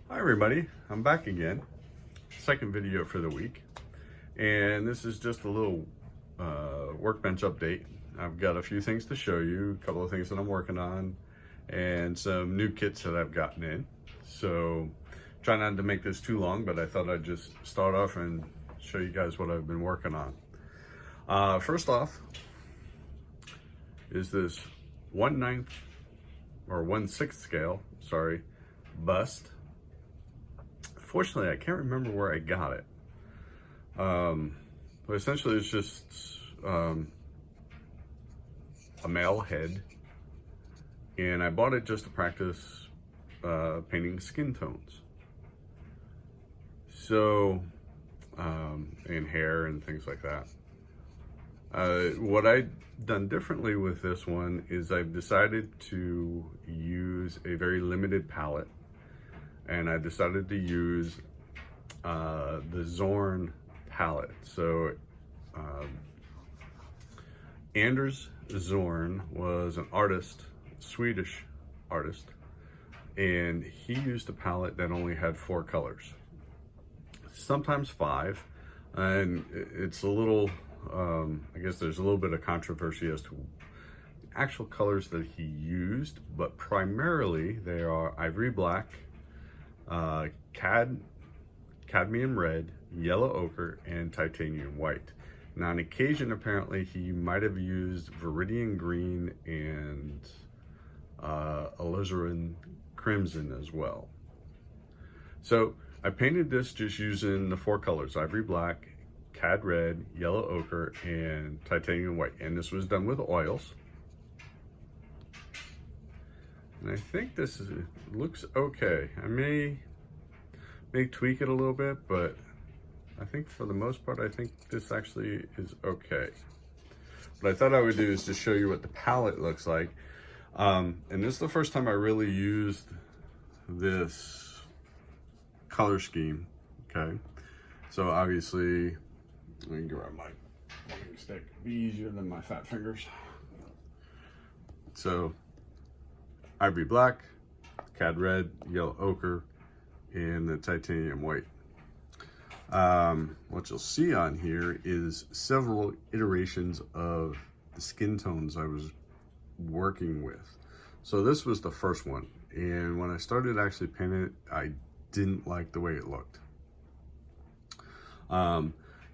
Hi everybody, I'm back again. Second video for the week. And this is just a little workbench update. I've got a few things to show you, a couple of things that I'm working on, and some new kits that I've gotten in. So try not to make this too long, but I thought I'd just start off and show you guys what I've been working on. First off is this 1/9 or 1/6 scale, bust. Fortunately, I can't remember where I got it. But essentially it's just a male head, and I bought it just to practice painting skin tones. So, and hair and things like that. What I've done differently with this one is I've decided to use a very limited palette, and I decided to use the Zorn Palette. So Anders Zorn was an artist, Swedish artist, and he used a palette that only had 4 colors, sometimes 5, and it's a little, I guess there's a little bit of controversy as to actual colors that he used, but primarily they are ivory black, cadmium red, yellow ochre, and titanium white. Now on occasion, apparently, he might have used viridian green and alizarin crimson as well. So I painted this just using the 4 colors, ivory black, cad red, yellow ochre, and titanium white. And this was done with oils. And I think this looks okay. I may tweak it a little bit, but I think for the most part, I think this actually is okay. What I thought I would do is just show you what the palette looks like. And this is the first time I really used this color scheme, okay? So obviously, let me grab my walking stick. Be easier than my fat fingers. So, ivory black, cad red, yellow ochre, and the titanium white. What you'll see on here is several iterations of the skin tones I was working with. So this was the first one, and when I started actually painting it, I didn't like the way it looked.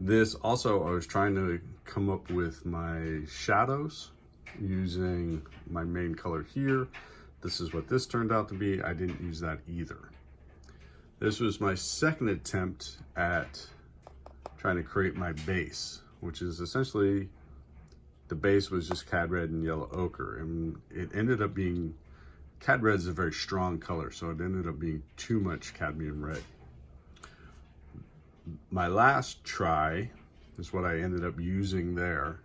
This also, I was trying to come up with my shadows using my main color here. This is what this turned out to be. I didn't use that either. This was my second attempt at trying to create my base, which is essentially, the base was just cad red and yellow ochre, and it ended up being, cad red is a very strong color, so it ended up being too much cadmium red. My last try is what I ended up using there,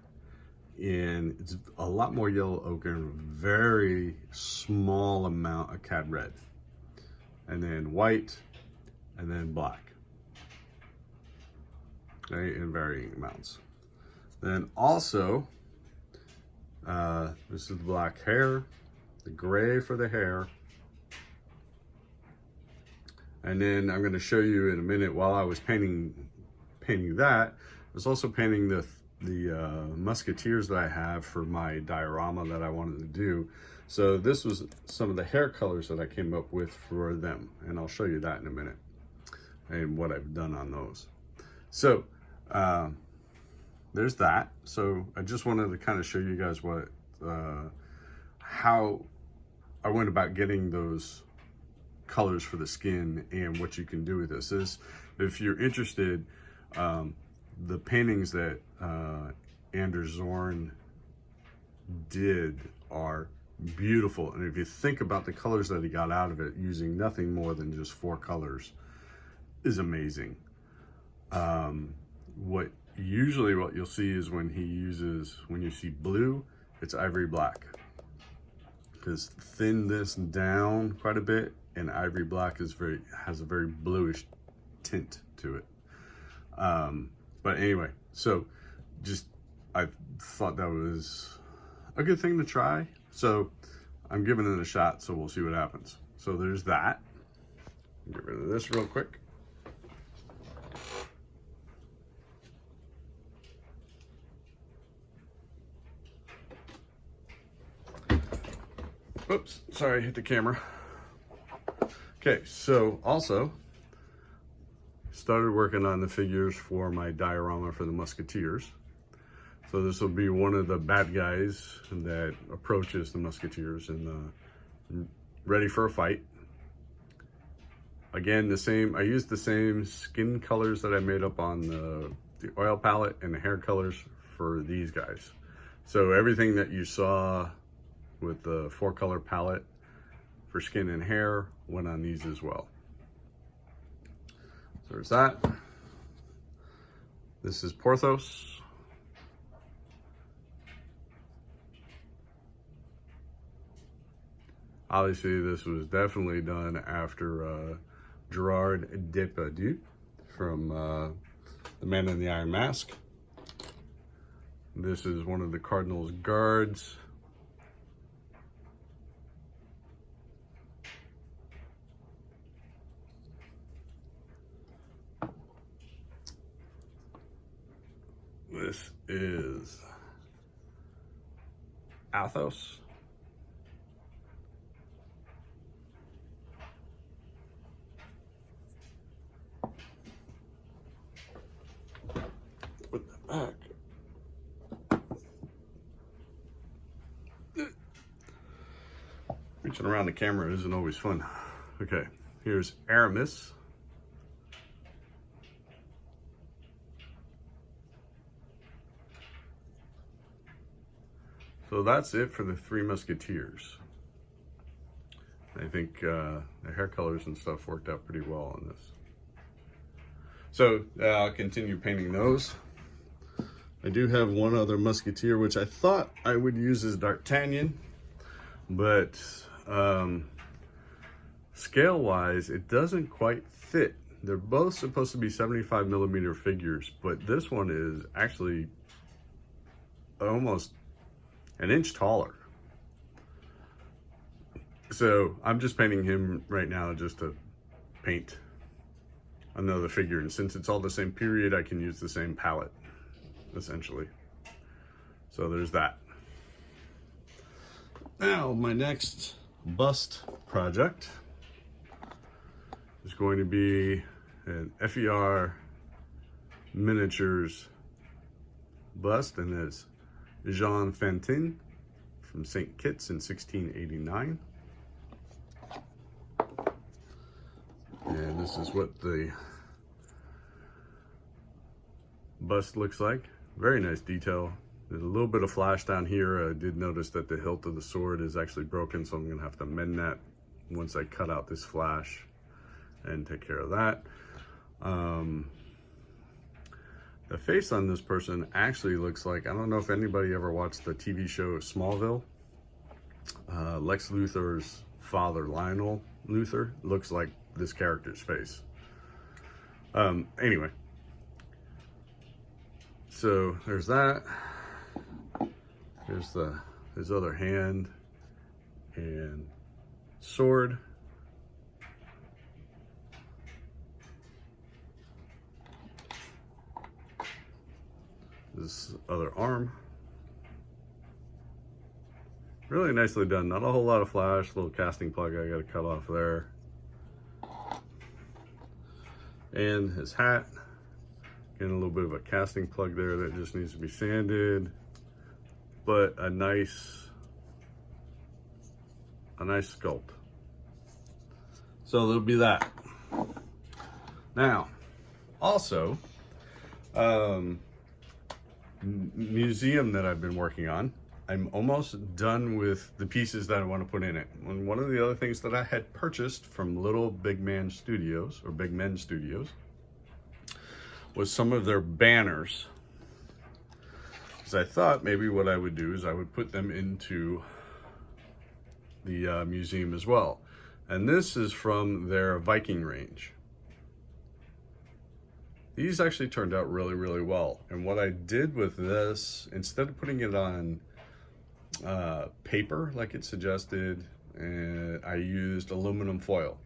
and it's a lot more yellow ochre and a very small amount of cad red, and then white, and then black, okay, in varying amounts. Then also, this is the black hair, the gray for the hair, and then I'm going to show you in a minute, while I was painting that, I was also painting the Musketeers that I have for my diorama that I wanted to do. So this was some of the hair colors that I came up with for them, and I'll show you that in a minute and what I've done on those. So there's that. So I just wanted to kind of show you guys what how I went about getting those colors for the skin and what you can do with this. If you're interested, the paintings that Anders Zorn did are beautiful, and if you think about the colors that he got out of it, using nothing more than just 4 colors, is amazing. What you'll see is when you see blue, it's ivory black, because thin this down quite a bit, and ivory black has a very bluish tint to it. But anyway, so I thought that was a good thing to try. So I'm giving it a shot, so we'll see what happens. So there's that. Get rid of this real quick. Oops, sorry, hit the camera. Okay, so also started working on the figures for my diorama for the Musketeers. So this will be one of the bad guys that approaches the Musketeers and ready for a fight. Again, I used the same skin colors that I made up on the oil palette and the hair colors for these guys. So everything that you saw with the 4-color palette for skin and hair went on these as well. So there's that. This is Porthos. Obviously, this was definitely done after Gerard Depardieu from The Man in the Iron Mask. This is one of the Cardinal's guards. This is Athos. Put that back. Reaching around the camera isn't always fun. Okay, here's Aramis. So that's it for the Three Musketeers. I think the hair colors and stuff worked out pretty well on this. So I'll continue painting those. I do have one other Musketeer, which I thought I would use as D'Artagnan, but scale-wise, it doesn't quite fit. They're both supposed to be 75mm figures, but this one is actually almost an inch taller. So I'm just painting him right now just to paint another figure. And since it's all the same period, I can use the same palette, essentially. So there's that. Now, my next bust project is going to be an FeR Miniatures bust, and it's Jean Fantin from St. Kitts in 1689. And this is what the bust looks like. Very nice detail. There's a little bit of flash down here. I did notice that the hilt of the sword is actually broken, so I'm gonna have to mend that once I cut out this flash and take care of that. The face on this person actually looks like, I don't know if anybody ever watched the TV show Smallville. Lex Luthor's father, Lionel Luthor, looks like this character's face. Anyway, so there's that. Here's his other hand and sword. This other arm. Really nicely done. Not a whole lot of flash, little casting plug I gotta cut off there. And his hat. Again, a little bit of a casting plug there that just needs to be sanded. But a nice sculpt. So there'll be that. Now, also, museum that I've been working on. I'm almost done with the pieces that I want to put in it. And one of the other things that I had purchased from Little Big Man Studios, or Big Men Studios, was some of their banners. Because I thought maybe what I would do is I would put them into the museum as well. And this is from their Viking range. These actually turned out really, really well. And what I did with this, instead of putting it on paper like it suggested, I used aluminum foil.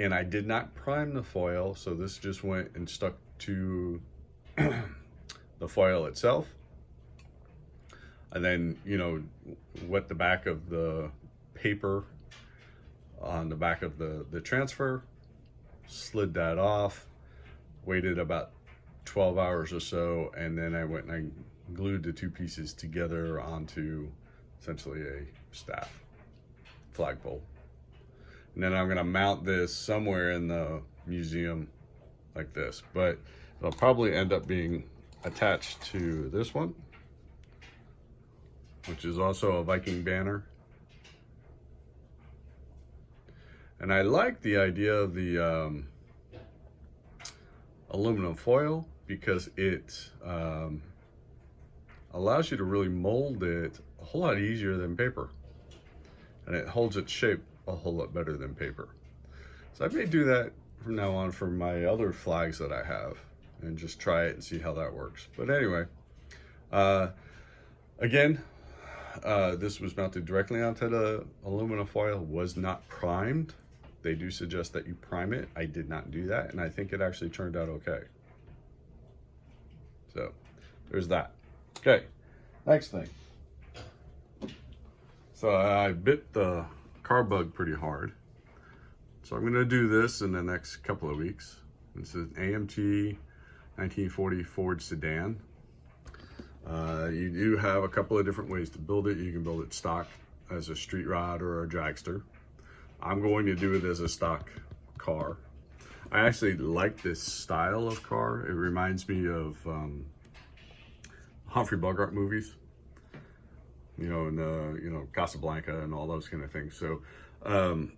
and I did not prime the foil, so this just went and stuck to the foil itself. And then, you know, wet the back of the paper on the back of the transfer, slid that off, waited about 12 hours or so, and then I went and I glued the two pieces together onto essentially a staff flagpole. And then I'm gonna mount this somewhere in the museum like this, but it'll probably end up being attached to this one, which is also a Viking banner. And I like the idea of the aluminum foil because it allows you to really mold it a whole lot easier than paper. And it holds its shape a whole lot better than paper. So I may do that from now on for my other flags that I have and just try it and see how that works. But anyway, again, this was mounted directly onto the aluminum foil, was not primed. They do suggest that you prime it. I did not do that, and I think it actually turned out okay. So there's that. Okay, next thing. So I bit the car bug pretty hard. So I'm gonna do this in the next couple of weeks. This is AMT 1940 Ford Sedan. You do have a couple of different ways to build it. You can build it stock as a street rod or a dragster. I'm going to do it as a stock car. I actually like this style of car. It reminds me of Humphrey Bogart movies, you know, and you know, Casablanca and all those kind of things. So I'm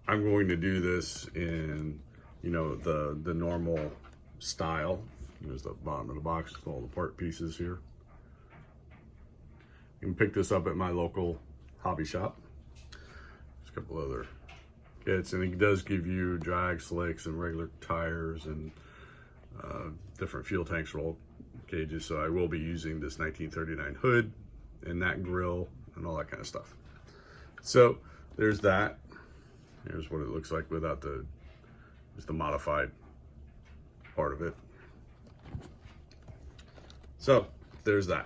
going to do this in, you know, the normal style. There's the bottom of the box with all the part pieces here. You can pick this up at my local hobby shop. There's a couple other kits, and it does give you drag slicks and regular tires and different fuel tanks, roll gauges. So I will be using this 1939 hood and that grill and all that kind of stuff. So there's that. Here's what it looks like without just the modified part of it. So there's that.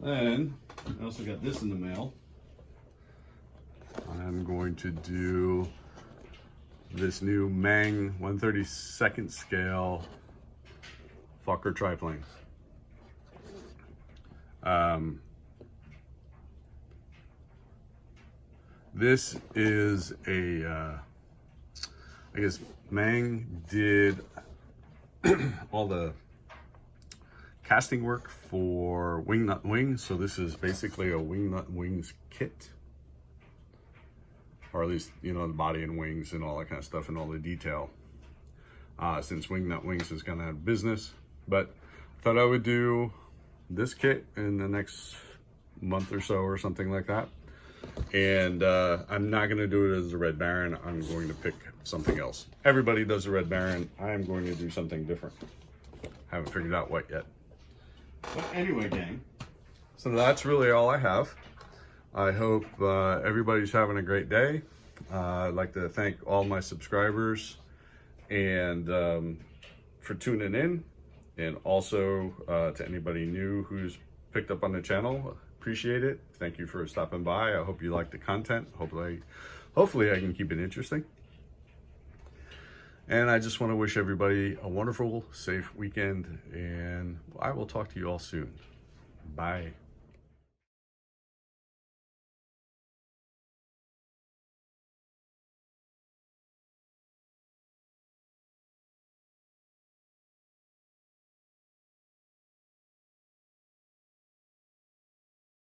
And I also got this in the mail. I'm going to do this new Meng 1/32 scale Fokker triplane. This is a, I guess Meng did all the casting work for wingnut wings. So this is basically a wingnut wings kit, or at least, you know, the body and wings and all that kind of stuff and all the detail. Since wingnut wings is kind of out of business, but I thought I would do this kit in the next month or so or something like that. And I'm not going to do it as a Red Baron. I'm going to pick something else. Everybody does a Red Baron. I'm going to do something different. Haven't figured out what yet. But anyway, gang, so that's really all I have. I hope everybody's having a great day. I'd like to thank all my subscribers and for tuning in, and also to anybody new who's picked up on the channel. Appreciate it. Thank you for stopping by. I hope you like the content. Hopefully I can keep it interesting. And I just want to wish everybody a wonderful, safe weekend, and I will talk to you all soon. Bye.